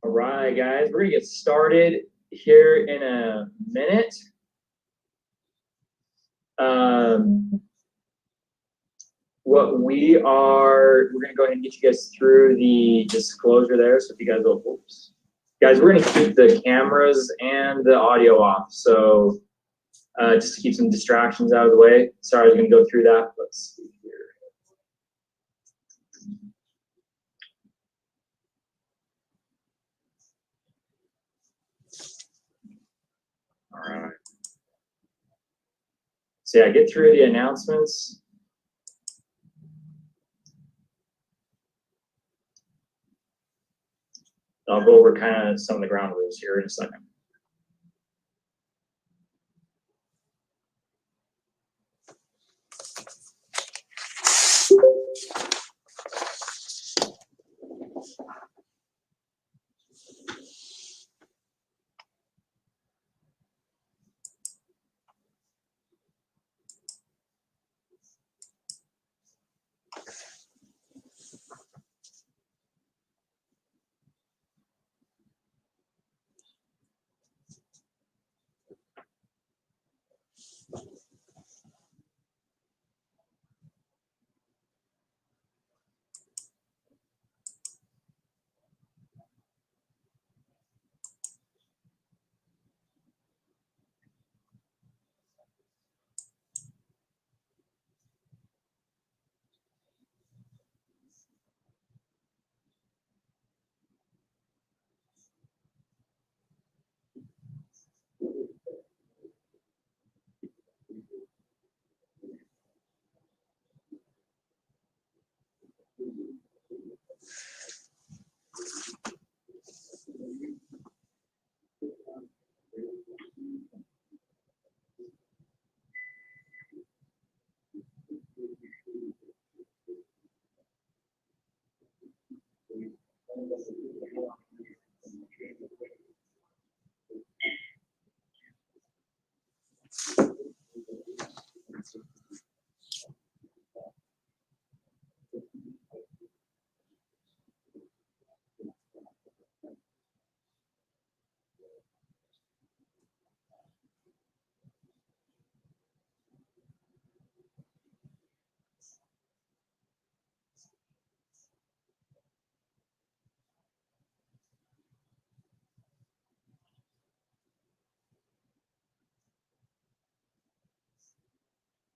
All right, guys, we're gonna get started here in a minute. We're gonna go ahead and get you guys through the disclosure there. So if you guys will, oops. Guys, we're gonna keep the cameras and the audio off. So just to keep some distractions out of the way. Sorry, I was gonna go through that. Let's see here. All right. So yeah, get through the announcements. I'll go over kind of some of the ground rules here in a second.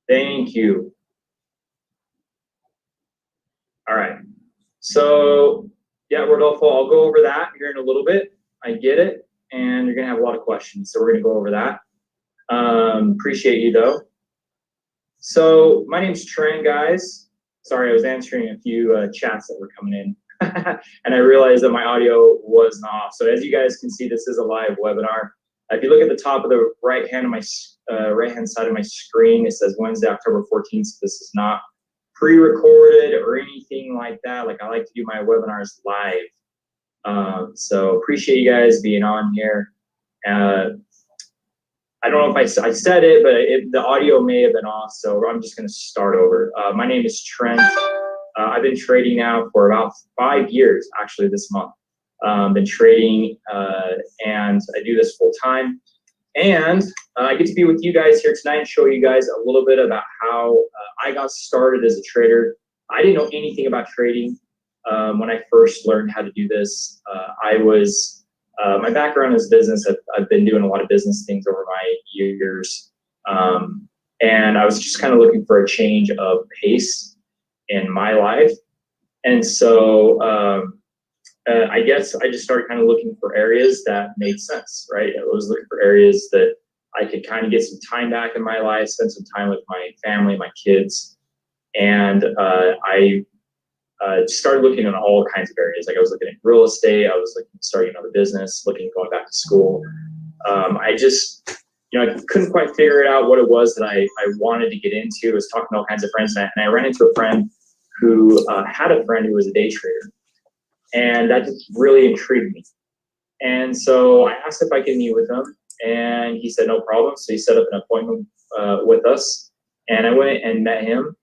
Thank you. All right. So yeah, Rodolfo, I'll go over that here in a little bit. I get it, and you're gonna have a lot of questions, so we're gonna go over that. Appreciate you though. So my name's Trent, guys. Sorry, I was answering a few chats that were coming in, and I realized that my audio wasn't off. So as you guys can see, this is a live webinar. If you look at the top of the right hand side of my screen, it says Wednesday, October 14th. So this is not pre-recorded or anything like that. Like I like to do my webinars live. So appreciate you guys being on here. I don't know if I said it, but the audio may have been off, so I'm just going to start over. My name is Trent. I've been trading now for about 5 years, actually this month. Been trading, and I do this full time. And I get to be with you guys here tonight and show you guys a little bit about how I got started as a trader. I didn't know anything about trading when I first learned how to do this. My background is business. I've been doing a lot of business things over my years. And I was just kind of looking for a change of pace in my life. And so I guess I just started kind of looking for areas that made sense, right? I was looking for areas that I could kind of get some time back in my life, spend some time with my family, my kids. And I started looking at all kinds of areas. Like I was looking at real estate, I was looking at starting another business, going back to school. I just, I couldn't quite figure it out what it was that I wanted to get into. I was talking to all kinds of friends, and I ran into a friend who had a friend who was a day trader. And that just really intrigued me. And so I asked if I could meet with him, and he said no problem. So he set up an appointment with us, and I went and met him.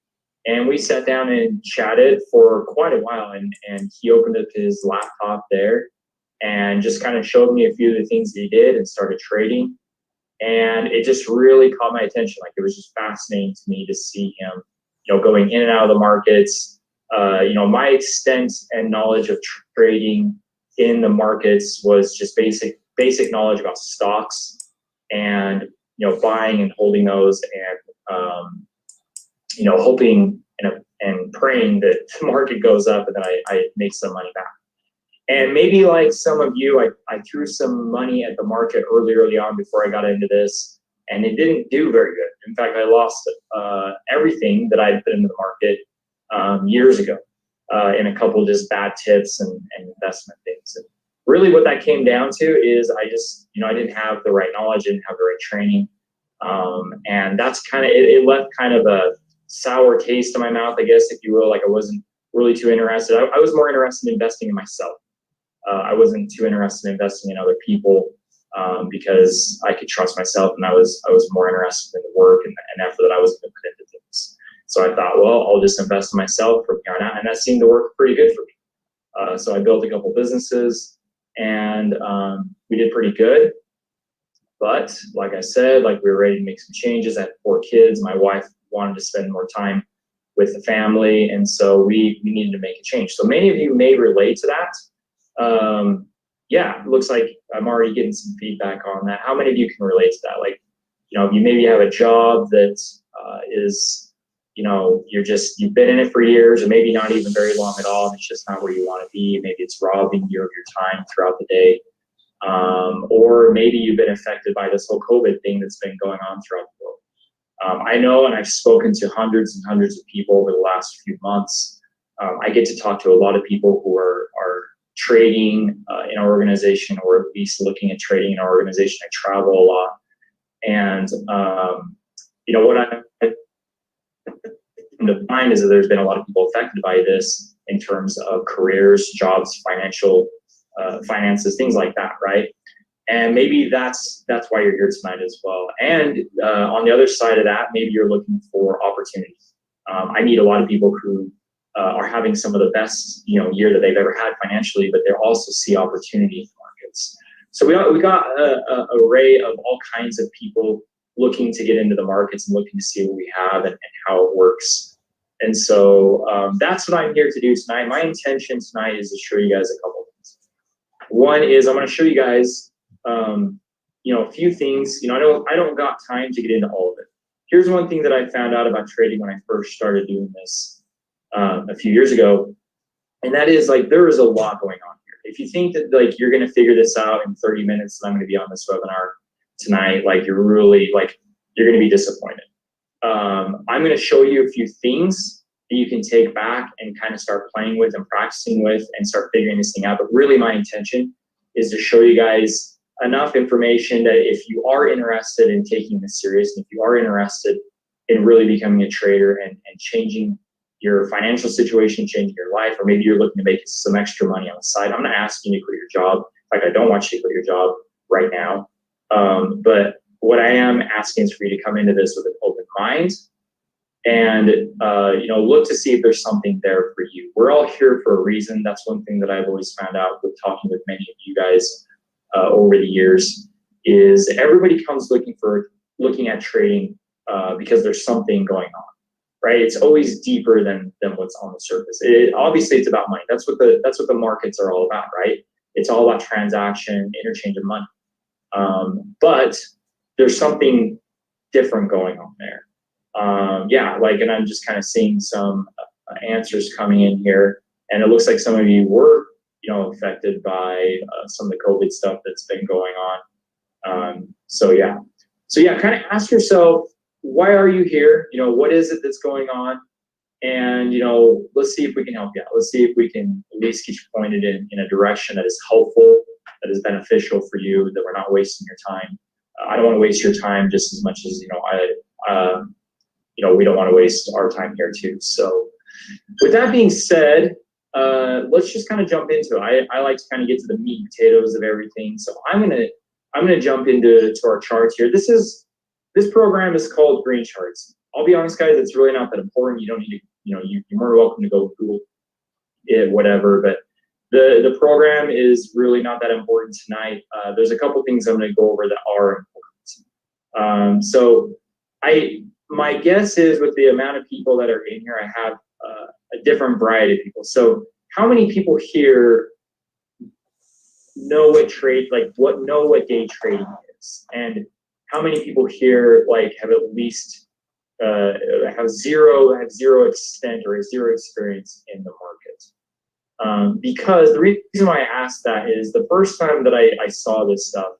And we sat down and chatted for quite a while, and he opened up his laptop there, and just kind of showed me a few of the things that he did and started trading. And it just really caught my attention. Like, it was just fascinating to me to see him, going in and out of the markets. My extent and knowledge of trading in the markets was just basic knowledge about stocks and, buying and holding those and, hoping and praying that the market goes up and then I make some money back. And maybe like some of you, I threw some money at the market early on before I got into this, and it didn't do very good. In fact, I lost everything that I put into the market years ago in a couple of just bad tips and investment things. And really what that came down to is I just, I didn't have the right knowledge, didn't have the right training. And that's kind of, it left kind of a sour taste in my mouth, I guess, if you will. Like, I wasn't really too interested. I was more interested in investing in myself. I wasn't too interested in investing in other people because I could trust myself, and I was more interested in the work and effort that I was going to put into things. So I thought, well, I'll just invest in myself from here on out, and that seemed to work pretty good for me. So I built a couple businesses, and we did pretty good. But like I said, like, we were ready to make some changes. I had 4 kids. My wife wanted to spend more time with the family, and so we needed to make a change. So many of you may relate to that. Yeah, it looks like I'm already getting some feedback on that. How many of you can relate to that? Like, you maybe have a job that is, you've been in it for years, or maybe not even very long at all, and it's just not where you want to be. Maybe it's robbing you of your time throughout the day. Or maybe you've been affected by this whole COVID thing that's been going on throughout the world. I know, and I've spoken to hundreds and hundreds of people over the last few months. I get to talk to a lot of people who are trading in our organization, or at least looking at trading in our organization. I travel a lot. And, what I find is that there's been a lot of people affected by this in terms of careers, jobs, finances, things like that, right? And maybe that's why you're here tonight as well. And on the other side of that, maybe you're looking for opportunities. I meet a lot of people who are having some of the best year that they've ever had financially, but they also see opportunity in markets. So we got an array of all kinds of people looking to get into the markets and looking to see what we have and how it works. And so that's what I'm here to do tonight. My intention tonight is to show you guys a couple things. One is I'm going to show you guys a few things. I don't got time to get into all of it. Here's one thing that I found out about trading when I first started doing this a few years ago, and that is, like, there is a lot going on here. If you think that, like, you're going to figure this out in 30 minutes and I'm going to be on this webinar tonight, like, you're going to be disappointed. I'm going to show you a few things that you can take back and kind of start playing with and practicing with and start figuring this thing out. But really, my intention is to show you guys enough information that if you are interested in taking this serious, and if you are interested in really becoming a trader and changing your financial situation, changing your life, or maybe you're looking to make some extra money on the side, I'm not asking you to quit your job. In fact, I don't want you to quit your job right now. But what I am asking is for you to come into this with an open mind and look to see if there's something there for you. We're all here for a reason. That's one thing that I've always found out with talking with many of you guys over the years, is everybody comes looking at trading because there's something going on. Right? It's always deeper than what's on the surface. Obviously, it's about money. That's what the markets are all about, right? It's all about transaction, interchange of money. But there's something different going on there. And I'm just kind of seeing some answers coming in here, and it looks like some of you were, affected by some of the COVID stuff that's been going on. So kind of ask yourself, why are you here? What is it that's going on? And, let's see if we can help you out. Let's see if we can at least get you pointed in a direction that is helpful, that is beneficial for you, that we're not wasting your time. I don't want to waste your time just as much as, we don't want to waste our time here too. So with that being said, let's just kind of jump into it. I like to kind of get to the meat and potatoes of everything. So I'm gonna jump into our charts here. This program is called Green Charts. I'll be honest, guys, it's really not that important. You don't need to, you're more welcome to go Google it, whatever. But The program is really not that important tonight. There's a couple things I'm going to go over that are important. So my guess is with the amount of people that are in here, I have a different variety of people. So how many people here know what day trading is, and how many people here like have at least have zero extent or zero experience in the market? Because the reason why I asked that is the first time that I saw this stuff,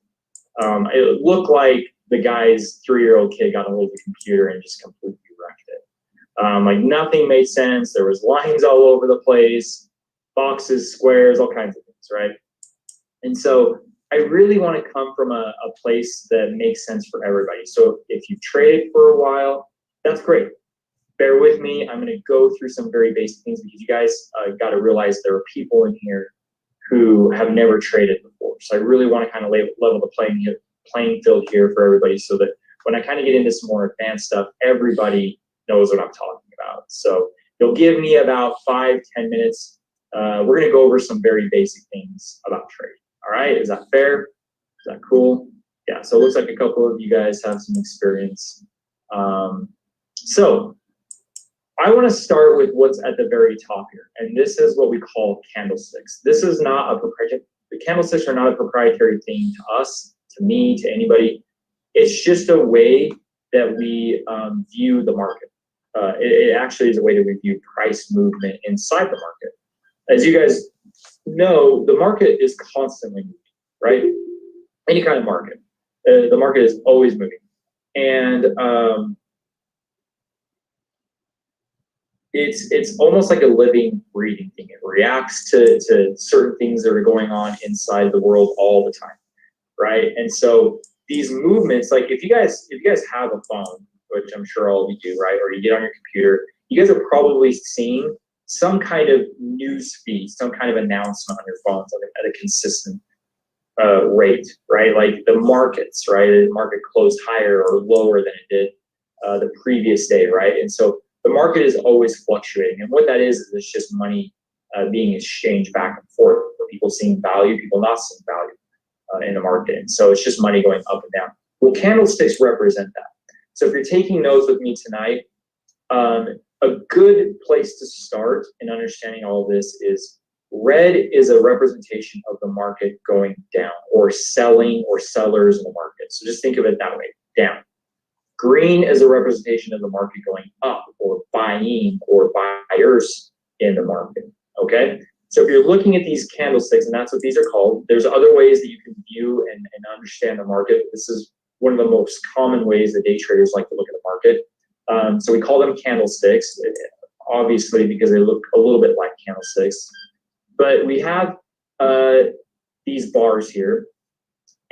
it looked like the guy's 3-year-old kid got a hold of the computer and just completely wrecked it. Like nothing made sense. There was lines all over the place, boxes, squares, all kinds of things, right? And so I really want to come from a place that makes sense for everybody. So if you've traded for a while, that's great. Bear with me. I'm going to go through some very basic things because you guys got to realize there are people in here who have never traded before. So I really want to kind of level the playing field here for everybody so that when I kind of get into some more advanced stuff, everybody knows what I'm talking about. So you'll give me about 5-10 minutes. We're going to go over some very basic things about trading. All right, is that fair? Is that cool? Yeah, so it looks like a couple of you guys have some experience. So I want to start with what's at the very top here, and this is what we call candlesticks. This is not a proprietary, the candlesticks are not a proprietary thing to us, to me, to anybody. It's just a way that we view the market. It actually is a way that we view price movement inside the market. As you guys know, the market is constantly moving, right? Any kind of market. The market is always moving. And it's almost like a living, breathing thing. It reacts to certain things that are going on inside the world all the time, right? And so these movements, like if you guys have a phone, which I'm sure all of you do, right? Or you get on your computer, you guys have probably seen some kind of news feed, some kind of announcement on your phones at a consistent rate, right? Like the markets, right? The market closed higher or lower than it did the previous day, right? And so the market is always fluctuating. And what that is it's just money being exchanged back and forth. People seeing value, people not seeing value in the market. And so it's just money going up and down. Well, candlesticks represent that. So if you're taking notes with me tonight, a good place to start in understanding all of this is red is a representation of the market going down or selling or sellers in the market. So just think of it that way, down. Green is a representation of the market going up or buying or buyers in the market, okay? So if you're looking at these candlesticks, and that's what these are called, there's other ways that you can view and understand the market. This is one of the most common ways that day traders like to look at the market. So we call them candlesticks, obviously because they look a little bit like candlesticks. But we have these bars here,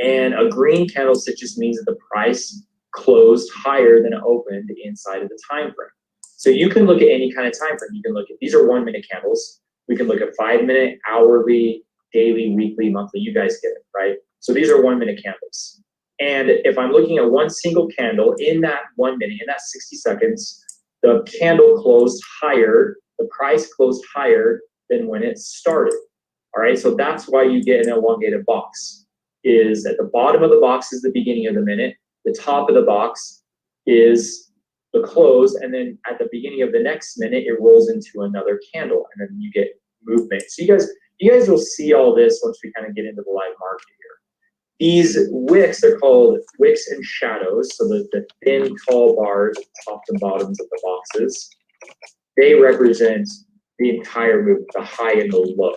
and a green candlestick just means that the price closed higher than it opened inside of the time frame. So you can look at any kind of time frame. You can look at, these are 1-minute candles. We can look at 5-minute, hourly, daily, weekly, monthly. You guys get it, right? So these are 1-minute candles. And if I'm looking at one single candle in that 1 minute, in that 60 seconds, the candle closed higher, the price closed higher than when it started. All right, so that's why you get an elongated box. Is at the bottom of the box is the beginning of the minute, the top of the box is the close, and then at the beginning of the next minute, it rolls into another candle, and then you get movement. So you guys will see all this once we kind of get into the live market here. These wicks are called wicks and shadows. So the thin, tall bars, tops and bottoms of the boxes, they represent the entire movement, the high and the low.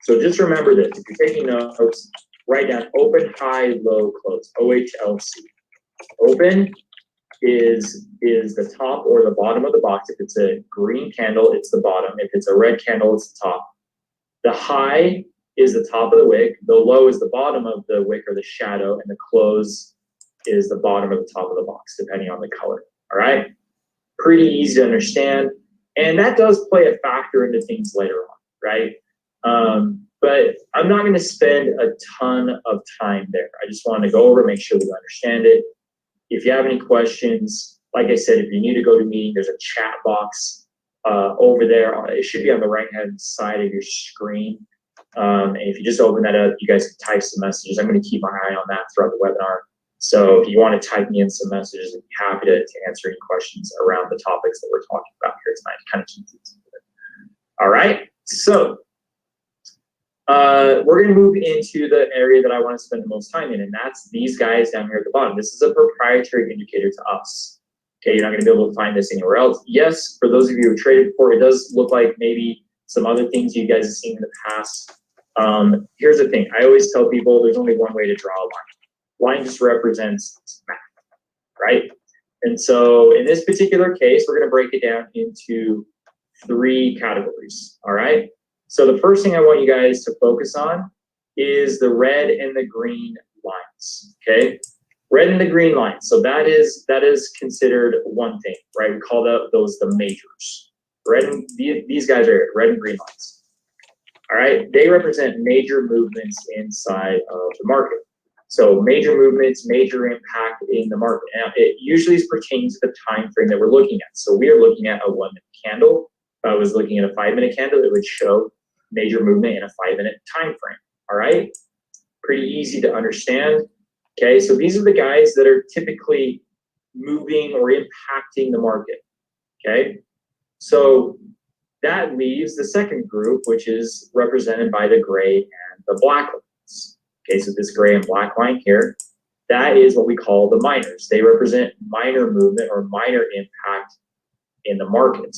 So just remember this. If you're taking notes, write down open, high, low, close, OHLC. Open is the top or the bottom of the box. If it's a green candle, it's the bottom. If it's a red candle, it's the top. The high is the top of the wick. The low is the bottom of the wick or the shadow, and the close is the bottom of the top of the box, depending on the color. All right? Pretty easy to understand. And that does play a factor into things later on, right? But I'm not going to spend a ton of time there. I just want to go over, make sure we understand it. If you have any questions, like I said, if you need to go to meeting, there's a chat box over there. It should be on the right-hand side of your screen. And if you just open that up, you guys can type some messages. I'm going to keep my eye on that throughout the webinar. So if you want to type me in some messages, I'd be happy to answer any questions around the topics that we're talking about here tonight. Kind of keep things moving. All right, so we're going to move into the area that I want to spend the most time in, and that's these guys down here at the bottom. This is a proprietary indicator to us. Okay, you're not going to be able to find this anywhere else. Yes, for those of you who have traded before, it does look like maybe some other things you guys have seen in the past. Here's the thing. I always tell people there's only one way to draw a line. Line just represents math, right? And so in this particular case, we're going to break it down into 3 categories, all right? So the first thing I want you guys to focus on is the red and the green lines, okay? Red and the green lines. So that is considered one thing, right? We call those the majors. Red and these guys are red and green lines. All right, they represent major movements inside of the market. So major movements, major impact in the market. Now, it usually pertains to the time frame that we're looking at. So we are looking at a 1-minute candle. If I was looking at a 5-minute candle, it would show major movement in a 5-minute time frame. All right, pretty easy to understand. Okay, so these are the guys that are typically moving or impacting the market. Okay, so that leaves the second group, which is represented by the gray and the black lines. Okay, so this gray and black line here, that is what we call the minors. They represent minor movement or minor impact in the market.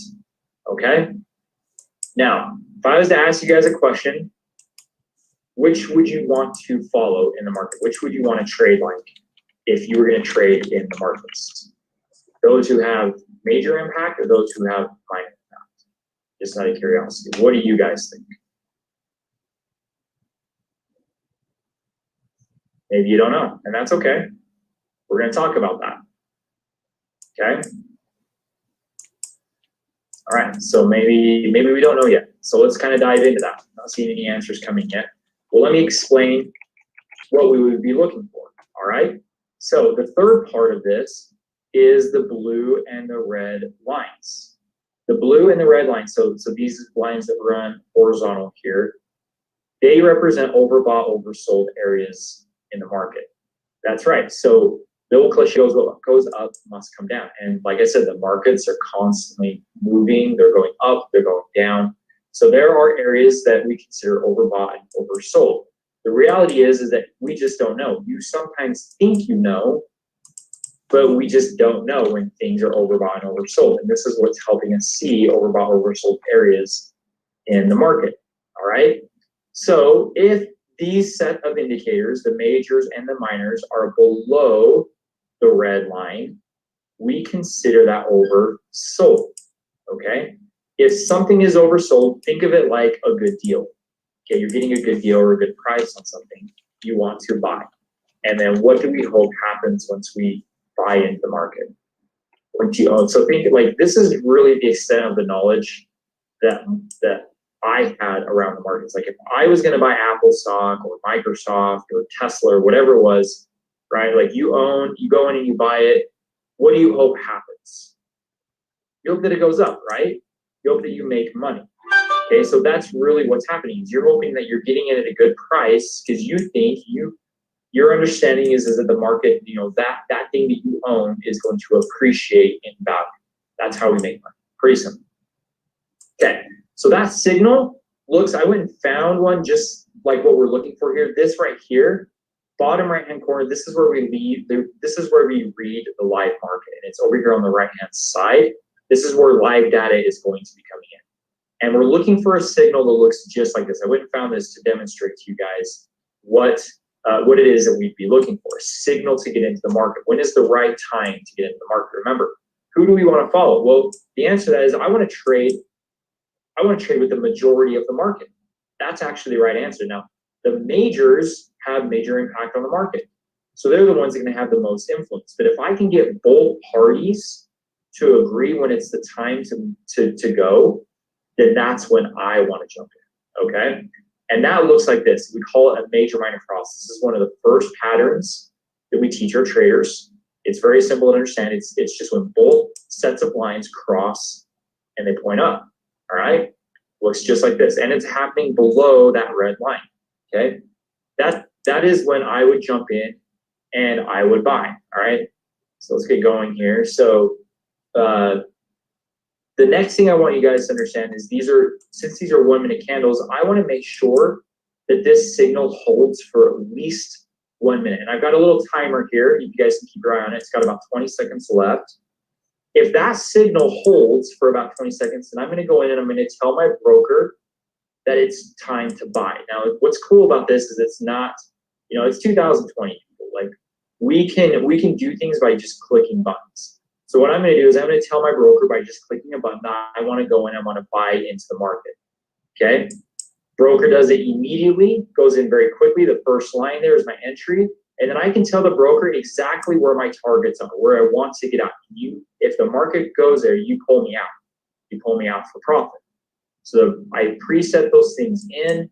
Okay, now if I was to ask you guys a question, which would you want to follow in the market? Which would you want to trade like if you were going to trade in the markets? Those who have major impact or those who have minor impact? Just out of curiosity, what do you guys think? Maybe you don't know, and that's okay. We're going to talk about that. Okay. All right. So maybe we don't know yet. So let's kind of dive into that. I'm not seeing any answers coming yet. Well, let me explain what we would be looking for. All right. So the third part of this is the blue and the red lines. The blue and the red lines. So these lines that run horizontal here, they represent overbought, oversold areas in the market. That's right. So the old cliche goes up must come down. And like I said, the markets are constantly moving. They're going up, they're going down. So there are areas that we consider overbought and oversold. The reality is that we just don't know. You sometimes think you know, but we just don't know when things are overbought and oversold. And this is what's helping us see overbought, oversold areas in the market. All right. So if these set of indicators, the majors and the minors, are below the red line, we consider that oversold. Okay. If something is oversold, think of it like a good deal. Okay, you're getting a good deal or a good price on something you want to buy. And then what do we hope happens once we buy into the market? Once you own, so think like this is really the extent of the knowledge that I had around the markets. Like if I was going to buy Apple stock or Microsoft or Tesla or whatever it was, right? Like you go in and you buy it. What do you hope happens? You hope that it goes up, right? You hope that you make money. Okay, so that's really what's happening. Is you're hoping that you're getting it at a good price because you think your understanding is that the market, that thing that you own is going to appreciate in value. That's how we make money. Pretty simple. Okay, so that signal looks, I went and found one just like what we're looking for here. This right here, bottom right-hand corner, this is where we read the live market, and it's over here on the right-hand side. This is where live data is going to be coming in. And we're looking for a signal that looks just like this. I went and found this to demonstrate to you guys what it is that we'd be looking for. A signal to get into the market. When is the right time to get into the market? Remember, who do we want to follow? Well, the answer to that is I want to trade with the majority of the market. That's actually the right answer. Now, the majors have major impact on the market. So they're the ones that are going to have the most influence. But if I can get both parties to agree when it's the time to go, then that's when I want to jump in, okay? And that looks like this. We call it a major minor cross. This is one of the first patterns that we teach our traders. It's very simple to understand. It's just when both sets of lines cross and they point up, all right? Looks just like this, and it's happening below that red line, okay? That is when I would jump in and I would buy, all right? So let's get going here. So the next thing I want you guys to understand is since these are 1 minute candles, I want to make sure that this signal holds for at least 1 minute. And I've got a little timer here. You guys can keep your eye on it. It's got about 20 seconds left. If that signal holds for about 20 seconds, then I'm going to go in and I'm going to tell my broker that it's time to buy. Now, what's cool about this is it's not, it's 2020. Like we can do things by just clicking buttons. So what I'm going to do is I'm going to tell my broker by just clicking a button that I want to go in, I want to buy into the market. Okay. Broker does it immediately, goes in very quickly. The first line there is my entry. And then I can tell the broker exactly where my targets are, where I want to get out. If the market goes there, you pull me out. You pull me out for profit. So I preset those things in,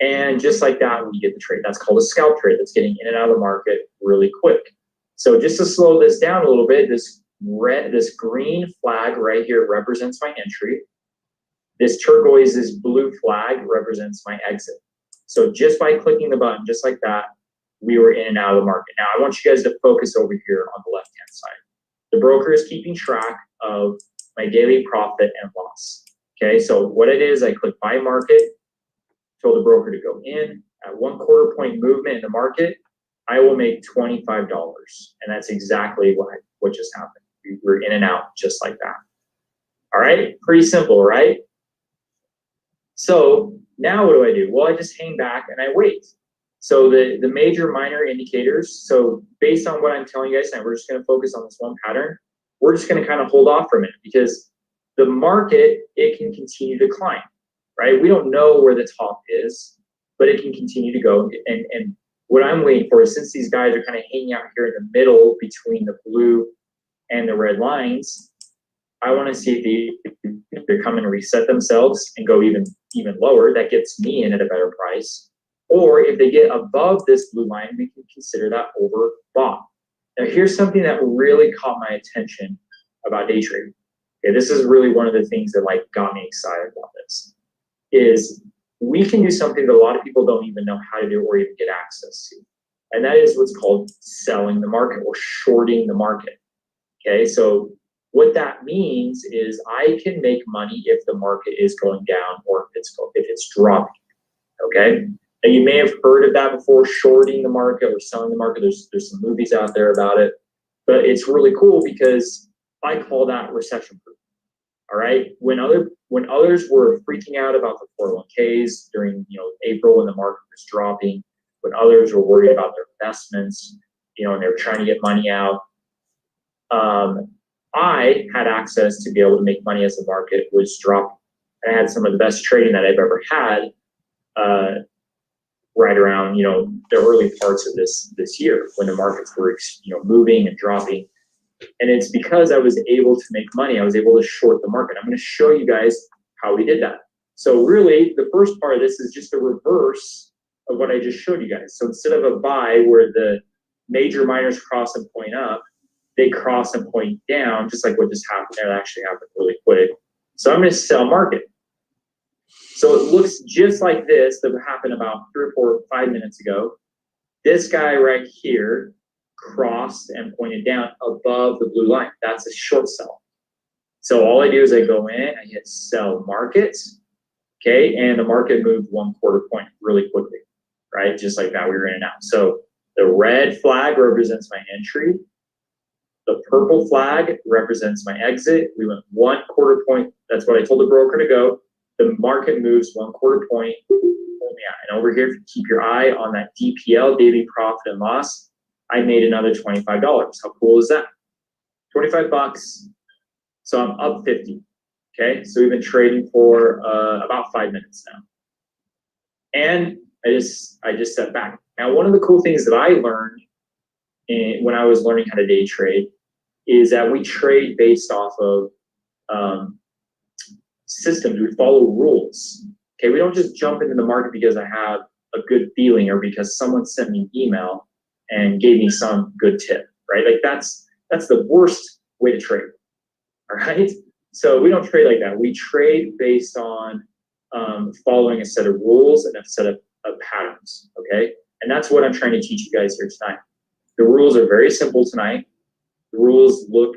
and just like that, we get the trade. That's called a scalp trade. That's getting in and out of the market really quick. So just to slow this down a little bit, this green flag right here represents my entry. This turquoise, this blue flag represents my exit. So just by clicking the button, just like that, we were in and out of the market. Now I want you guys to focus over here on the left-hand side. The broker is keeping track of my daily profit and loss. Okay, so what it is, I click buy market, told the broker to go in. At 1/4 point movement in the market, I will make $25. And that's exactly what just happened. We were in and out just like that. All right, pretty simple, right? So now what do? Well, I just hang back and I wait. So the major minor indicators, so based on what I'm telling you guys now, we're just going to focus on this one pattern. We're just going to kind of hold off for a minute because the market, it can continue to climb, right? We don't know where the top is, but it can continue to go. And what I'm waiting for is, since these guys are kind of hanging out here in the middle between the blue and the red lines, I want to see if they come and reset themselves and go even lower. That gets me in at a better price. Or if they get above this blue line, we can consider that overbought. Now, here's something that really caught my attention about day trading. Okay, this is really one of the things that got me excited about this. Is we can do something that a lot of people don't even know how to do or even get access to, and that is what's called selling the market or shorting the market. Okay, so what that means is I can make money if the market is going down or if it's dropping. Okay. Now, you may have heard of that before, shorting the market or selling the market. There's some movies out there about it, but it's really cool because I call that recession proof. All right. When others were freaking out about the 401ks during April when the market was dropping, when others were worried about their investments, and they were trying to get money out, I had access to be able to make money as the market was dropping. I had some of the best trading that I've ever had. Right around the early parts of this year when the markets were moving and dropping, and it's because I was able to make money. I was able to short the market. I'm going to show you guys how we did that. So really, the first part of this is just the reverse of what I just showed you guys. So instead of a buy where the major minors cross and point up, they cross and point down, just like what just happened. That actually happened really quick. So I'm going to sell market. So it looks just like this that happened about 3 or 4 or 5 minutes ago. This guy right here crossed and pointed down above the blue line. That's a short sell. So all I do is I go in, I hit sell market, okay, and the market moved 1/4 point really quickly, right? Just like that, we were in and out. So the red flag represents my entry. The purple flag represents my exit. We went 1/4 point. That's what I told the broker to go. The market moves 1/4 point. And over here, if you keep your eye on that DPL, daily profit and loss, I made another $25. How cool is that? 25 bucks. So I'm up 50. Okay, so we've been trading for about 5 minutes now. And I just sat back. Now, one of the cool things that I learned when I was learning how to day trade is that we trade based off of systems. We follow rules. Okay, we don't just jump into the market because I have a good feeling or because someone sent me an email and gave me some good tip, right? Like that's the worst way to trade. All right. So we don't trade like that. We trade based on following a set of rules and a set of patterns, okay? And that's what I'm trying to teach you guys here tonight. The rules are very simple tonight. The rules look,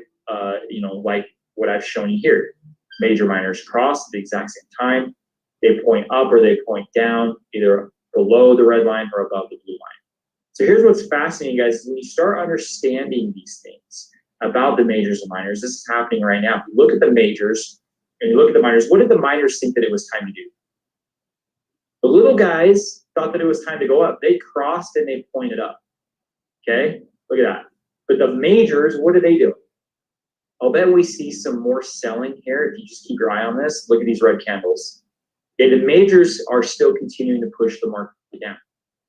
like what I've shown you here. Major minors cross at the exact same time. They point up or they point down, either below the red line or above the blue line. So here's what's fascinating, guys, is when you start understanding these things about the majors and minors, this is happening right now. If you look at the majors and you look at the minors, what did the minors think that it was time to do? The little guys thought that it was time to go up. They crossed and they pointed up. Okay, look at that. But the majors, what do they do? I'll bet we see some more selling here. If you just keep your eye on this, look at these red candles. Okay, the majors are still continuing to push the market down.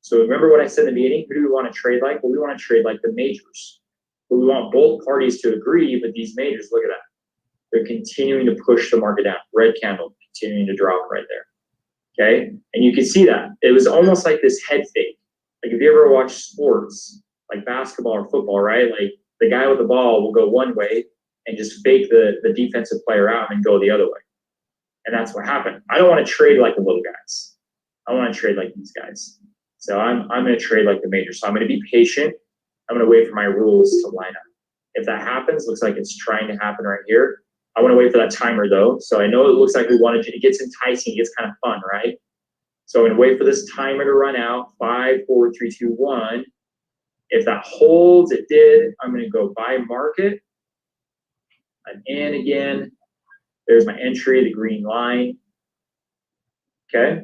So remember what I said in the beginning, who do we want to trade like? Well, we want to trade like the majors. But we want both parties to agree, but these majors, look at that. They're continuing to push the market down. Red candle continuing to drop right there. Okay, and you can see that. It was almost like this head fake. Like if you ever watch sports, like basketball or football, right? Like the guy with the ball will go one way and just fake the defensive player out and go the other way. And that's what happened. I don't want to trade like the little guys. I want to trade like these guys. So I'm going to trade like the majors. So I'm going to be patient. I'm going to wait for my rules to line up. If that happens, looks like it's trying to happen right here. I want to wait for that timer though. So I know it looks like we wanted to, it gets enticing, it gets kind of fun, right? So I'm going to wait for this timer to run out. 5, 4, 3, 2, 1. If that holds, it did, I'm going to go buy market. I'm in again. There's my entry, the green line. Okay.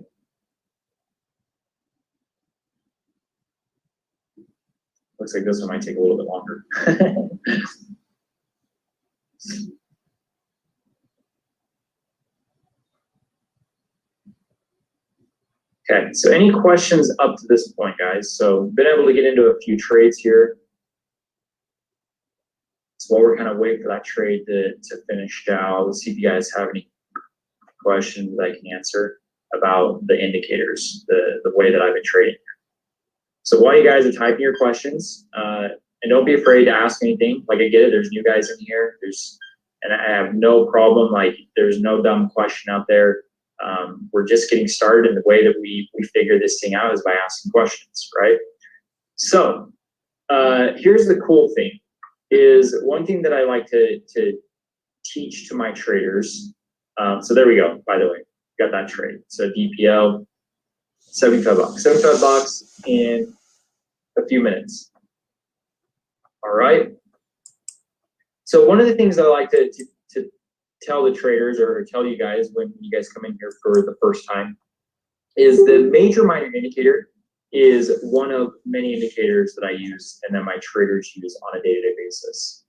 Looks like this one might take a little bit longer. Okay, so any questions up to this point, guys? So been able to get into a few trades here. So while we're kind of waiting for that trade to finish out, let's see if you guys have any questions that I can answer about the indicators, the way that I've been trading. So while you guys are typing your questions, and don't be afraid to ask anything. Like I get it, there's new guys in here. And I have no problem. Like there's no dumb question out there. We're just getting started, and the way that we figure this thing out is by asking questions, right? So here's the cool thing. Is one thing that I like to teach to my traders. So there we go, by the way, got that trade. So DPL, $75. $75 in a few minutes. All right. So one of the things I like to tell the traders or tell you guys when you guys come in here for the first time is the major minor indicator is one of many indicators that I use and that my traders use on a day-to-day basis.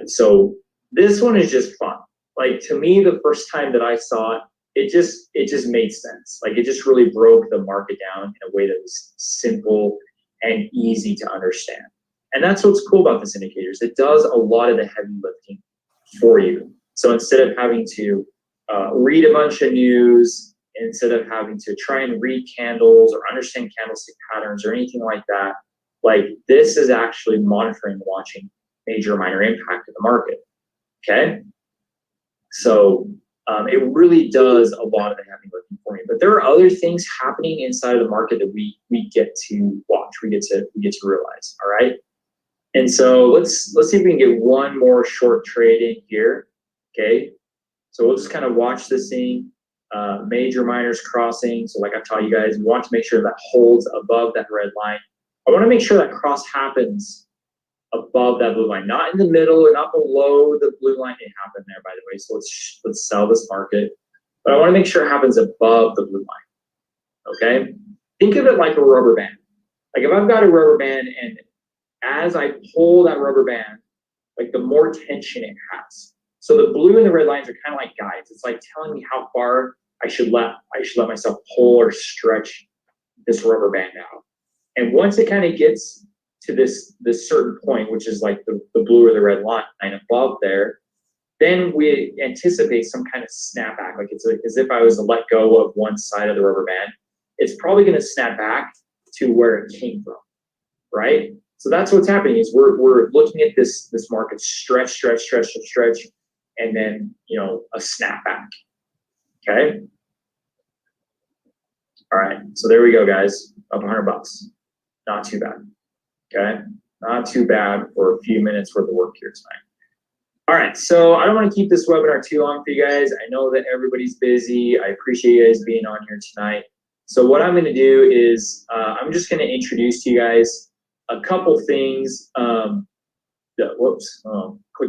So this one is just fun. Like to me, the first time that I saw it, it just made sense. Like it just really broke the market down in a way that was simple and easy to understand. And that's what's cool about this indicators. It does a lot of the heavy lifting for you. So instead of having to read a bunch of news, instead of having to try and read candles or understand candlestick patterns or anything like that, like this is actually monitoring and watching major or minor impact of the market, okay? So it really does a lot of the heavy lifting for you. But there are other things happening inside of the market that we get to watch, we get to realize, all right? And so let's see if we can get one more short trade in here, okay? So we'll just kind of watch this thing. Major minors crossing. So like I taught you guys, we want to make sure that holds above that red line. I want to make sure that cross happens above that blue line, not in the middle or not below the blue line. It happened there, by the way. So let's sell this market. But I want to make sure it happens above the blue line. Okay? Think of it like a rubber band. Like if I've got a rubber band and as I pull that rubber band, like the more tension it has. So the blue and the red lines are kind of like guides. It's like telling me how far I should let myself pull or stretch this rubber band out. And once it kind of gets to this certain point, which is like the blue or the red line above there, then we anticipate some kind of snapback. Like it's as if I was to let go of one side of the rubber band. It's probably going to snap back to where it came from, right? So that's what's happening is we're looking at this market stretch, and then, you know, a snapback, okay? All right, so there we go, guys. Up 100 bucks. Not too bad. Okay, not too bad for a few minutes worth of work here tonight. All right, so I don't want to keep this webinar too long for you guys. I know that everybody's busy. I appreciate you guys being on here tonight. So what I'm going to do is I'm just going to introduce to you guys a couple things. Clicking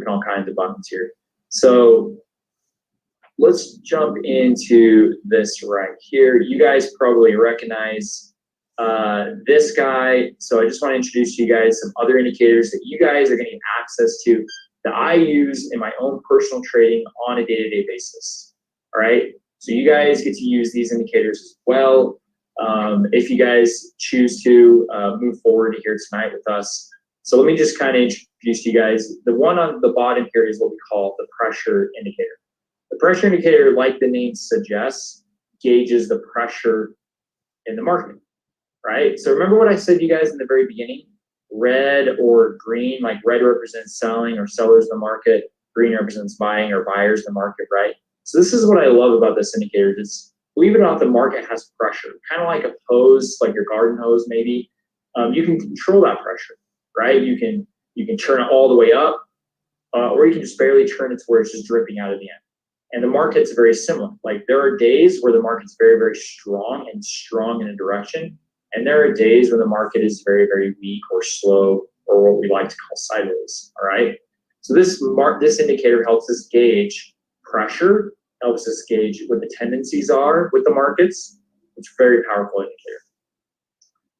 all kinds of buttons here. So let's jump into this right here. You guys probably recognize this guy. So I just want to introduce to you guys some other indicators that you guys are going to get access to that I use in my own personal trading on a day-to-day basis. All right. So you guys get to use these indicators as well. If you guys choose to move forward here tonight with us. So let me just kind of introduce you guys. The one on the bottom here is what we call the pressure indicator. The pressure indicator, like the name suggests, gauges the pressure in the market, right? So remember what I said to you guys in the very beginning? Red or green, like red represents selling or sellers in the market, green represents buying or buyers in the market, right? So this is what I love about this indicator. It's, believe it or not, the market has pressure, kind of like a hose, like your garden hose maybe. You can control that pressure, right? You can turn it all the way up, or you can just barely turn it to where it's just dripping out of the end. And the market's very similar. Like there are days where the market's very, very strong in a direction. And there are days when the market is very, very weak or slow, or what we like to call sideways, all right? So this indicator helps us gauge pressure, helps us gauge what the tendencies are with the markets. It's a very powerful indicator.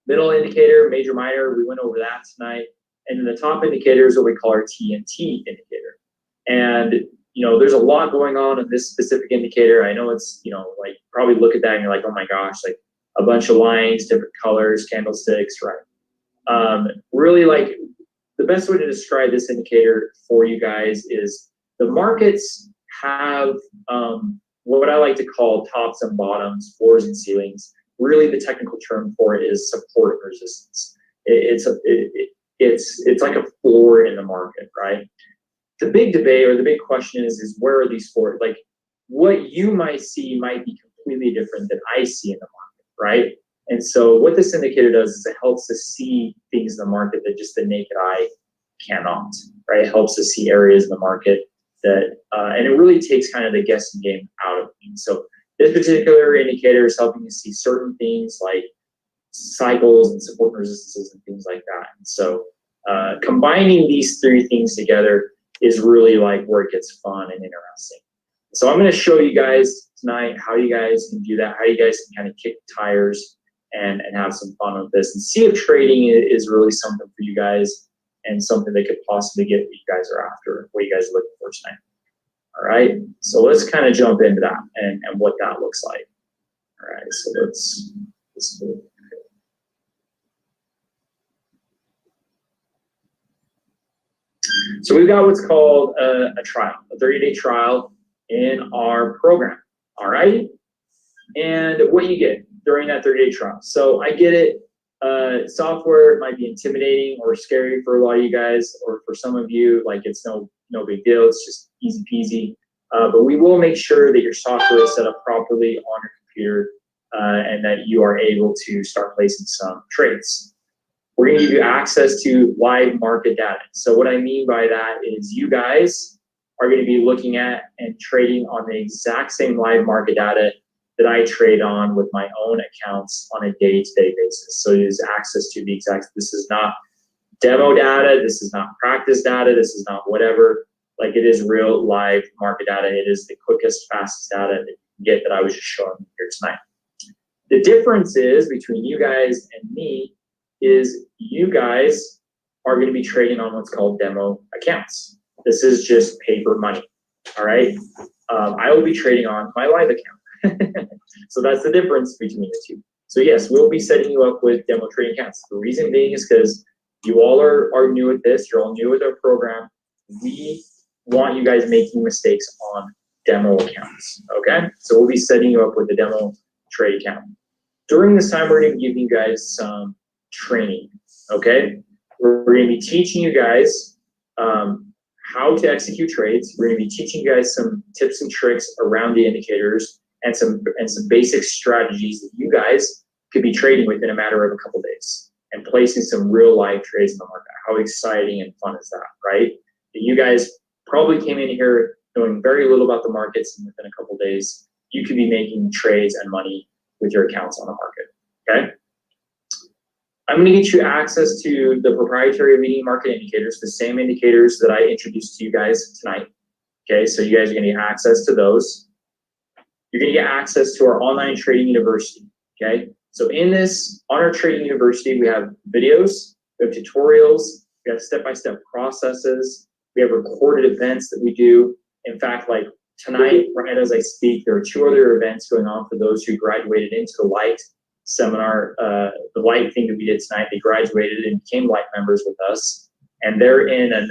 Middle indicator, major, minor, we went over that tonight. And then the top indicator is what we call our TNT indicator. And you know, there's a lot going on in this specific indicator. I know it's, you know, like probably look at that and you're like, oh my gosh, like a bunch of lines, different colors, candlesticks, right? Really, like the best way to describe this indicator for you guys is the markets have what I like to call tops and bottoms, floors and ceilings. Really, the technical term for it is support and resistance. It's like a floor in the market, right? The big debate or the big question is where are these floors? Like what you might see might be completely different than I see in the market, right? And so what this indicator does is it helps us see things in the market that just the naked eye cannot, right? It helps us see areas in the market that, and it really takes kind of the guessing game out of things. So this particular indicator is helping us see certain things like cycles and support and resistances and things like that. And so combining these three things together is really like where it gets fun and interesting. So I'm going to show you guys tonight how you guys can do that, how you guys can kind of kick tires and have some fun with this and see if trading is really something for you guys and something that could possibly get what you guys are after, what you guys are looking for tonight. All right, so let's kind of jump into that and what that looks like. All right, so let's do it. So we've got what's called a trial, a 30-day trial in our program, all right? And what you get during that 30-day trial. So I get it, software might be intimidating or scary for a lot of you guys, or for some of you, like it's no big deal, it's just easy peasy. But we will make sure that your software is set up properly on your computer and that you are able to start placing some trades. We're going to give you access to live market data. So what I mean by that is you guys are going to be looking at and trading on the exact same live market data that I trade on with my own accounts on a day-to-day basis. So there's access to the exact, this is not demo data, this is not practice data, this is not whatever. Like it is real live market data. It is the quickest, fastest data that you can get that I was just showing you here tonight. The difference is between you guys and me is you guys are going to be trading on what's called demo accounts. This is just paper money, all right? I will be trading on my live account. So that's the difference between the two. So yes, we'll be setting you up with demo trading accounts. The reason being is because you all are new at this. You're all new with our program. We want you guys making mistakes on demo accounts, okay? So we'll be setting you up with a demo trade account. During this time, we're going to be giving you guys some training, okay? We're going to be teaching you guys how to execute trades. We're going to be teaching you guys some tips and tricks around the indicators and some basic strategies that you guys could be trading with in a matter of a couple days and placing some real life trades in the market. How exciting and fun is that, right? You guys probably came in here knowing very little about the markets, and within a couple days, you could be making trades and money with your accounts on the market, okay? I'm gonna get you access to the proprietary leading market indicators, the same indicators that I introduced to you guys tonight, okay? So you guys are gonna get access to those. You're gonna get access to our online trading university, okay? So in this, on our trading university, we have videos, we have tutorials, we have step-by-step processes, we have recorded events that we do. In fact, like tonight, right as I speak, there are 2 other events going on for those who graduated into the Light seminar, the Light thing that we did tonight. They graduated and became Light members with us, and they're in a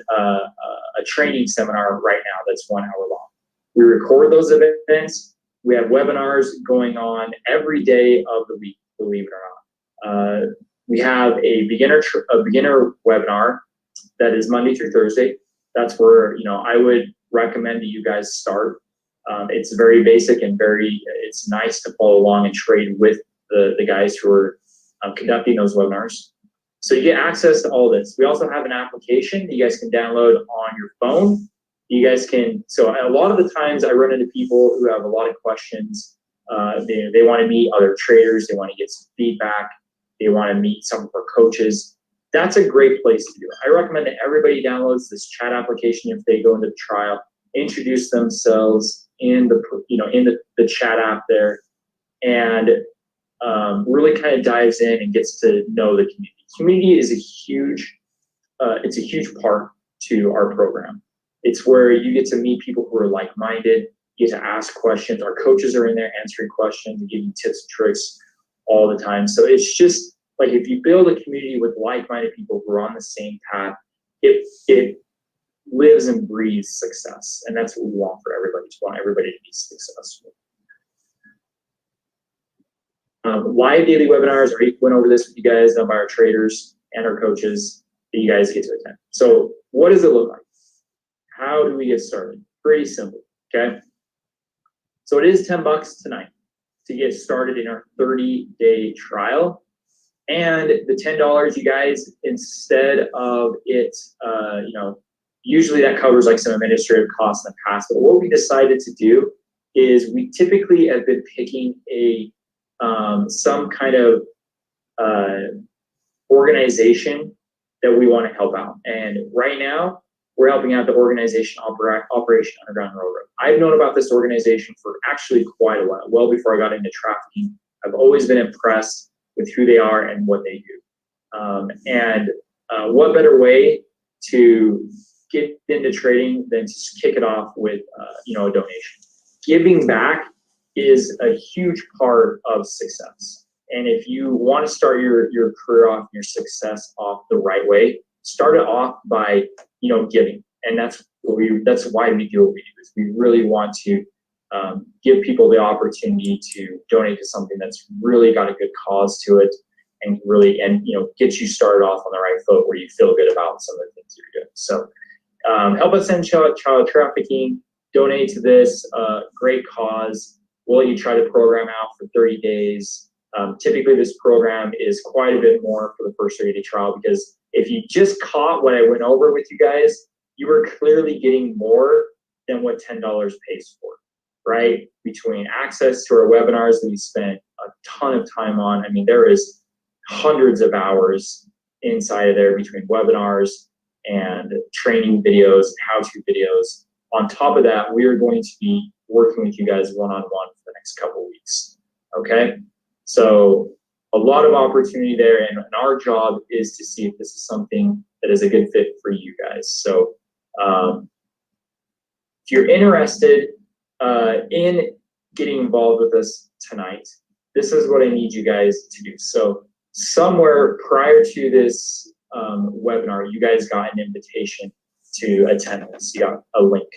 training seminar right now that's 1 hour long. We record those events. We have webinars going on every day of the week, believe it or not. We have a beginner webinar that is Monday through Thursday. That's where, you know, I would recommend that you guys start. It's very basic and it's nice to follow along and trade with the guys who are conducting those webinars. So you get access to all this. We also have an application that you guys can download on your phone. You guys can, so a lot of the times I run into people who have a lot of questions. They want to meet other traders. They want to get some feedback. They want to meet some of our coaches. That's a great place to do it. I recommend that everybody downloads this chat application if they go into the trial, introduce themselves in the chat app there, and really kind of dives in and gets to know the community. Community is it's a huge part to our program. It's where you get to meet people who are like-minded. You get to ask questions. Our coaches are in there answering questions and giving tips and tricks all the time. So it's just like if you build a community with like-minded people who are on the same path, it lives and breathes success. And that's what we want for everybody. We want everybody to be successful. Live daily webinars, I went over this with you guys, done by our traders and our coaches that you guys get to attend. So what does it look like? How do we get started? Pretty simple, okay? So it is $10 tonight to get started in our 30-day trial. And the $10, you guys, instead of it, usually that covers like some administrative costs in the past. But what we decided to do is we typically have been picking some kind of organization that we want to help out. And right now, we're helping out the organization Operation Underground Railroad. I've known about this organization for actually quite a while, well before I got into trafficking. I've always been impressed with who they are and what they do. What better way to get into trading than to kick it off with a donation. Giving back is a huge part of success. And if you want to start your career off, your success off the right way, start it off by giving. And that's why we do what we do. Is we really want to give people the opportunity to donate to something that's really got a good cause to it, and really get you started off on the right foot where you feel good about some of the things you're doing. So help us end child trafficking. Donate to this great cause. We'll let you try the program out for 30 days. Typically, this program is quite a bit more for the first 30-day trial, because if you just caught what I went over with you guys, you were clearly getting more than what $10 pays for, right? Between access to our webinars that we spent a ton of time on. I mean, there is hundreds of hours inside of there between webinars and training videos and how-to videos. On top of that, we are going to be working with you guys one-on-one for the next couple of weeks, okay? So a lot of opportunity there, and our job is to see if this is something that is a good fit for you guys. So if you're interested in getting involved with us tonight, this is what I need you guys to do. So somewhere prior to this webinar, you guys got an invitation to attend this. You got a link.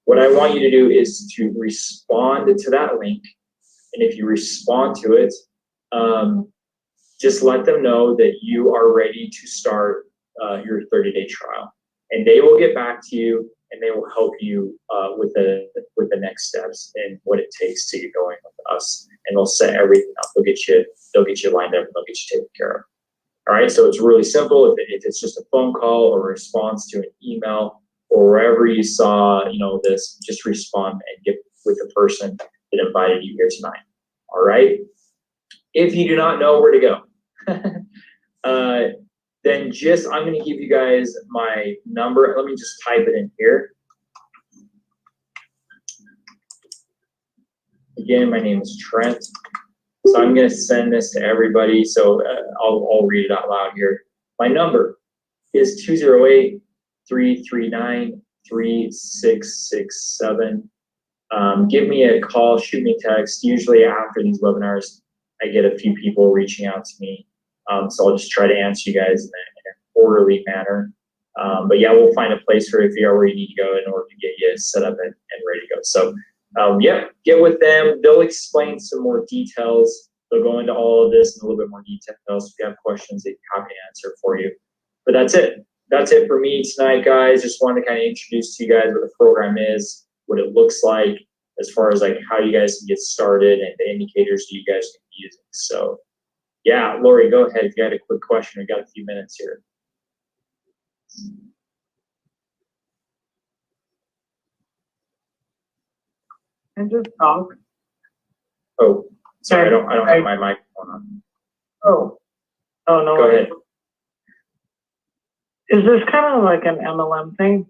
What I want you to do is to respond to that link. And if you respond to it, just let them know that you are ready to start your 30-day trial. And they will get back to you and they will help you with the next steps and what it takes to get going with us. And they'll set everything up. They'll get you lined up, and they'll get you taken care of. All right, so it's really simple. If it's just a phone call or a response to an email or wherever you saw, this, just respond and get with the person that invited you here tonight. All right. If you do not know where to go, then I'm going to give you guys my number. Let me just type it in here. Again, my name is Trent. So I'm going to send this to everybody. So I'll read it out loud here. My number is 208-339-3667. Give me a call, shoot me a text. Usually after these webinars, I get a few people reaching out to me. So I'll just try to answer you guys in an orderly manner. But yeah, we'll find a place for you if you are where you need to go in order to get you set up and ready to go. So get with them. They'll explain some more details. They'll go into all of this in a little bit more detail. So if you have questions, they'd be happy to answer for you. But that's it. That's it for me tonight, guys. Just wanted to kind of introduce to you guys what the program is, what it looks like, as far as like how you guys can get started and the indicators that you guys can be using. So yeah, Lori, go ahead if you had a quick question. We've got a few minutes here. And just talk. Oh, sorry, I don't have my microphone on. Oh no. Go ahead. Is this kind of like an MLM thing?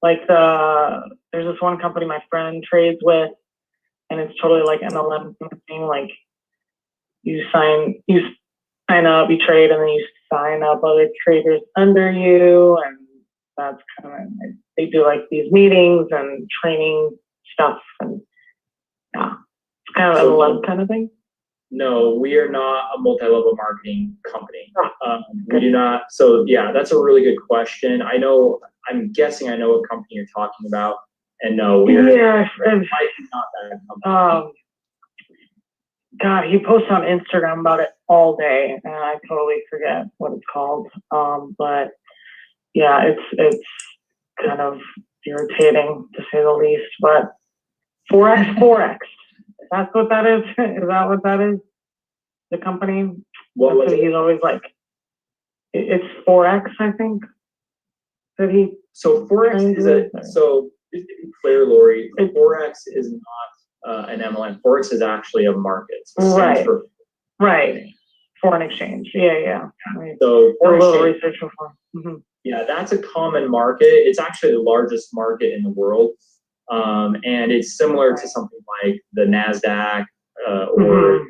Like there's this one company my friend trades with, and it's totally like MLM thing. Like you sign up, you trade, and then you sign up other traders under you, and that's kind of, they do like these meetings and training stuff, and yeah, it's kind of MLM kind of thing. No, we are not a multi-level marketing company. We do not. So yeah, that's a really good question. I'm guessing I know what company you're talking about. And no, we're not that company. God, he posts on Instagram about it all day, and I totally forget what it's called. But yeah, it's kind of irritating to say the least. But Forex. That's what that is. Is that what that is? The company. What he's always like. It's Forex, I think. That he. So Forex so just to be clear, Lori, Forex is not an MLM. Forex is actually a market. So right. Foreign exchange. Yeah. So a little research before. Mm-hmm. Yeah, that's a common market. It's actually the largest market in the world. And it's similar to something like the NASDAQ or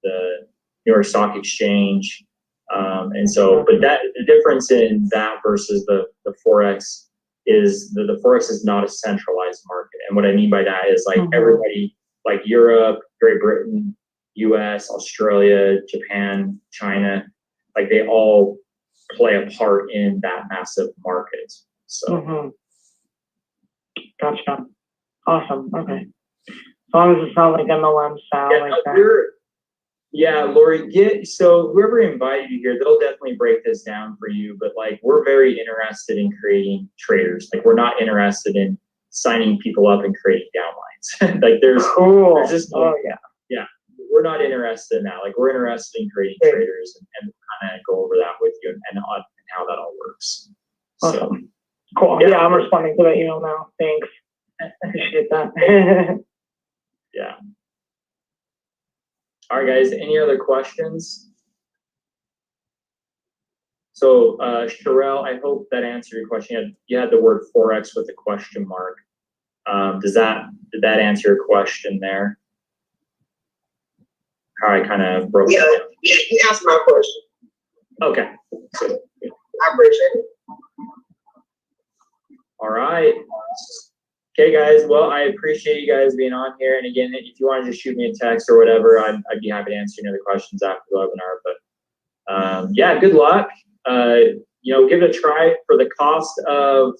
the New York Stock Exchange. And so, but the difference in that versus the Forex is the Forex is not a centralized market. And what I mean by that is like everybody, like Europe, Great Britain, US, Australia, Japan, China, like they all play a part in that massive market. So. Gotcha. Awesome. Okay. As long as it's not like MLM style Lori, so whoever invited you here, they'll definitely break this down for you. But like, we're very interested in creating traders. Like, we're not interested in signing people up and creating downlines. Like, there's just we're not interested in that. Like, we're interested in creating traders and kind of go over that with you and how that all works. Awesome. So. Cool. Yeah, I'm responding to that email now. Thanks. I appreciate that. Yeah. All right, guys. Any other questions? So, Sherelle, I hope that answered your question. You had the word Forex with a question mark. Did that answer your question there? How I kind of broke it down. He asked my question. Okay. I appreciate it. All right. Okay, guys. Well, I appreciate you guys being on here. And again, if you want to just shoot me a text or whatever, I'd be happy to answer any other questions after the webinar. But yeah, good luck. Give it a try for the cost of,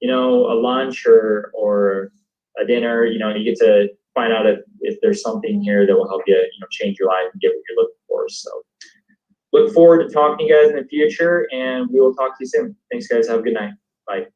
a lunch or a dinner. You get to find out if there's something here that will help you, change your life and get what you're looking for. So look forward to talking to you guys in the future, and we will talk to you soon. Thanks, guys. Have a good night. Bye.